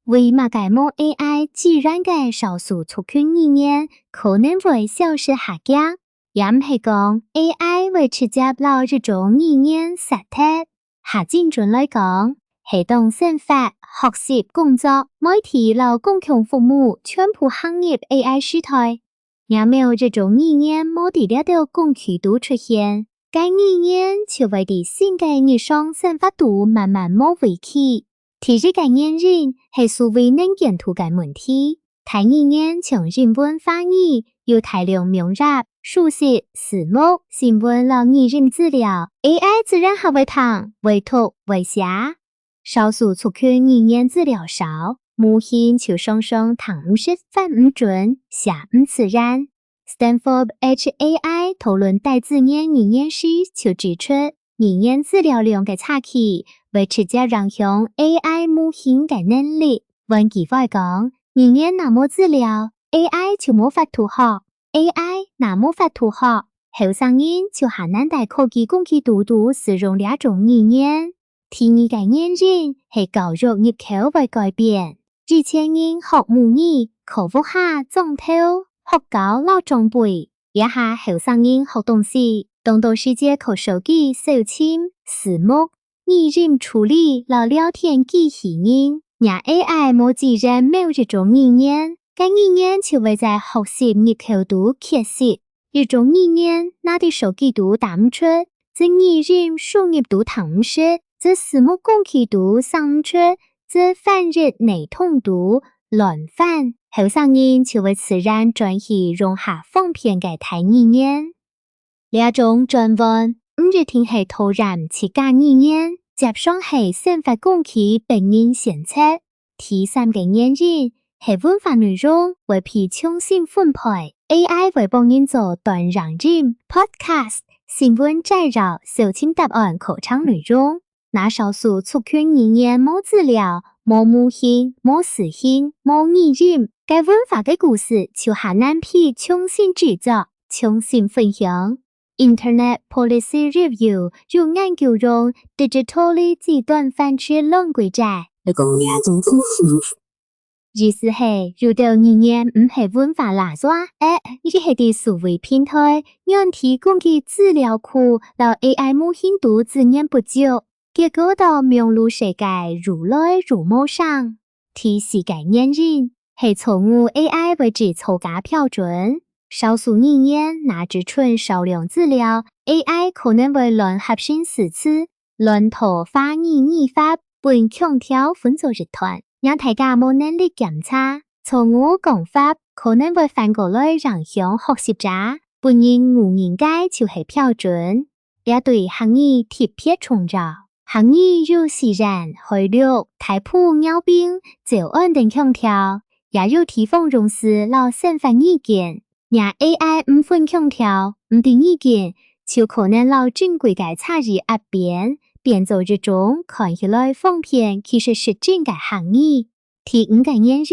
为嘛解冇 AI 自然嘅少数族群语言可能会消失下降？也唔係講 AI 會直接攞這種語言實體。下精準來講，係當生活、學習、工作、媒體和公共服務全部行業 AI 時代，也沒有這種語言冇地列到公渠度出現，該語言就會喺新嘅日常生活度慢慢冇維起。提這個原因係所謂能見度嘅問題，睇語言從人文翻譯有大量描述、書寫、字幕、新聞和語音資料 ，AI 自然係會聽、會讀、會寫。少數族群語言資料少，無形就常常聽唔識、翻唔準、寫唔自然。Stanford HAI 討論大自然語言時就指出，語言資料量嘅差距會直接影響 AI 模型嘅能力。換句話講，語言那冇資料 ，AI 就冇法圖學 ；AI 那冇法圖學，後生人就很難在科技工具度使用兩種語言。第二個原因係教育入口會改變，以前人學母語，靠屋下種頭，學教老長輩，而下後生人學東西，當到世界靠手機、手機、字幕、語音處理和聊天機器人。讓 AI 冇自然冇這種語言，該語言就會在學習入口度缺失。一種語言拿啲手機度打唔出，這語音輸入度聽唔識，這字幕工具度生唔出，這翻譯內通度亂翻，後生人就會自然轉移用下方便嘅大語言。兩種轉換唔一定係突然自家語言。接上係生活工具並應選擇。第三個原因係文化內容會被重新分配 ，AI 會幫人做短視頻、podcast、新聞摘要、搜尋答案、口唱內容。那少數族群語言冇資料、冇模型、冇詞形、冇語音，該文化嘅故事就很難被重新製作、重新分享。Internet Policy Review 有研究用 digitally 字段翻譯language 意思係如果語言唔係文化垃圾，而係啲數位平台讓提供嘅資料庫到 AI 模型度資源不足，結果到網絡世界如來如無上。第四個原因係錯誤 AI 為之錯假標準。少數語言拿只存少量資料 ，AI 可能會亂合成詞詞、亂塗翻譯語法，並強調分作一團，讓大家冇能力檢查。錯誤講法可能會反過來影響學習者，本人誤認該就係標準，也對行業特別重要。行業有自然、海陸、大埔、鳥兵、早安等強調，也有地方用詞老生活意見。讓 AI 唔分強調，唔定意見，就可能老正規嘅差異壓變，變做一種看起來方便，其實是真嘅行業。第五個原因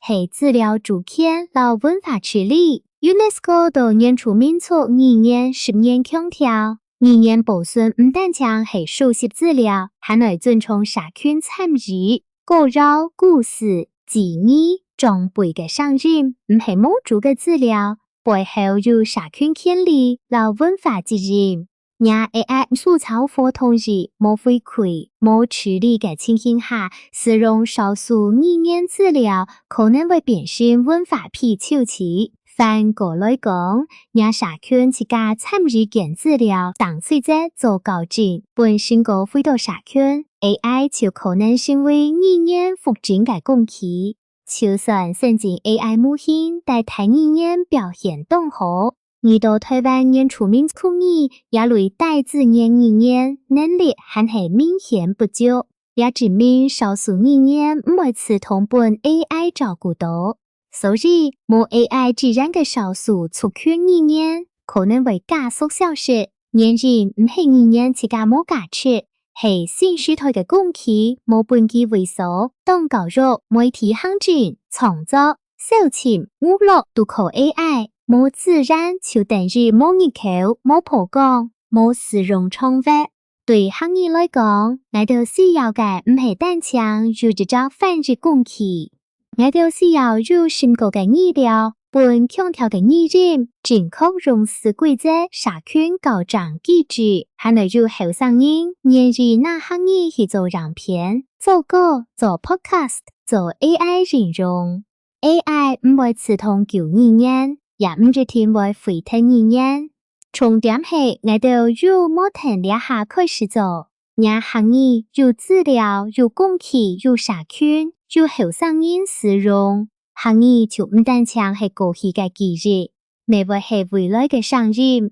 係資料主權和文化處理。UNESCO 到原住民族語言10年強調，語言保存唔單淨係熟悉資料，還要尊重社群參與、構造故事、記憶。長輩嘅聲音唔係冇足嘅資料，背後有社群權利和文化責任。讓 AI 素材化同時冇回饋、冇處理嘅情形下，使用少數語言資料可能會變成文化批求詞。反過來講，讓社群自家參與嘅資料當隨者做校正，本身個回到社群 ，AI 就可能成為語言復振嘅工具。就算先進 AI 模型在台語言表現當好，遇到台灣原住民族語也類大自然語言能力還係明顯不足，也證明少數語言唔會自動本 AI 照顧到。所以冇 AI 自然嘅少數族群語言可能會加速消失。原因唔係語言自家冇價值。係新時代嘅工具冇本機為所，當教育、媒體行政、創作、搜尋、娛樂都靠 AI， 冇自然就等於冇入口、冇曝光、冇使用創發。对客人来讲，我哋需要嘅唔係單槍有一隻翻譯工具，我哋需要有深厚嘅語料，本強調嘅語言，正確用詞規則，社群校正機制，還能有後生人願意拿客人去做樣片、做歌、做 podcast、做 AI 應用。AI 唔會刺痛舊語言，也唔一定會廢聽語言。重點係我哋要冇停一下開始做，讓客人有資料、有工具、有社群、有後生人使用，客人就唔單止係過去嘅記憶，未會係未來嘅聲音。